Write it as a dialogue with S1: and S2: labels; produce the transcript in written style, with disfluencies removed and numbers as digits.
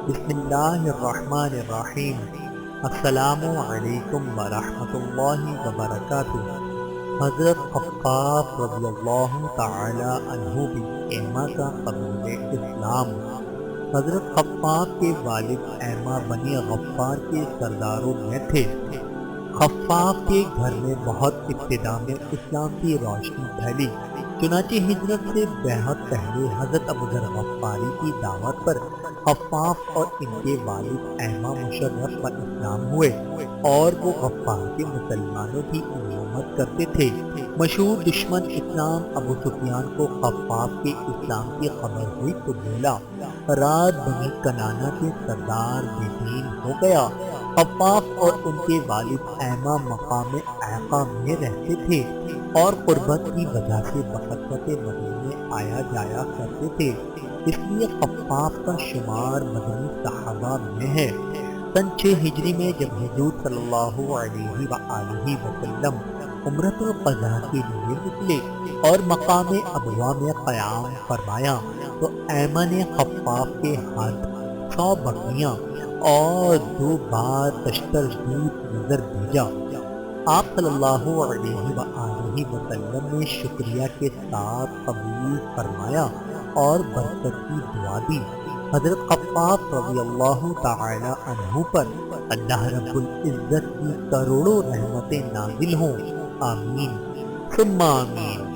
S1: بسم اللہ الرحمن الرحیم۔ السلام علیکم ورحمۃ اللہ وبرکاتہ۔ حضرت خفاف رضی اللہ تعالی عنہ بن ایما کا قبول اسلام۔ حضرت خفاف کے والد ایما بنی غفار کے سرداروں میں تھے۔ خفاف کے گھر میں بہت ابتدا میں اسلام کی روشنی پھیلی، چنانچہ ہجرت سے بہت پہلے حضرت ابوذر غفاری کی دعوت پر خفاف اور ان کے والد ایما مشرف پر اسلام ہوئے، اور وہ غفار کے مسلمانوں کی امامت کرتے تھے۔ مشہور دشمن اسلام ابو سفیان کو خفاف کے اسلام کی خبر ہوئی تو بولا، رات بنی کنانہ کے سردار بے دین ہو گیا۔ خفاف اور ان کے والد ایما مقام عیقہ میں رہتے تھے اور قربت کی وجہ سے بکثرت مدینے آیا جایا کرتے تھے، اس لیے خفاف کا شمار مدنی صحابہ میں ہے۔ سن 6 ہجری میں جب حضور صلی اللہ علیہ وآلہ وسلم عمرۃ القضاء کے لیے نکلے اور مقام ابوا میں قیام فرمایا تو ایما نے خفاف کے ہاتھ 100 بکریاں اور 2 بار تشتر دودھ نظر بھیجا۔ آپ صلی اللہ علیہ وآلہ وسلم نے شکریہ کے ساتھ قبول فرمایا اور برکت کی دعا دی۔ حضرت خفاف رضی اللہ تعالی عنہ پر اللہ رب العزت کی کروڑوں رحمتیں نازل ہوں، آمین ثم آمین۔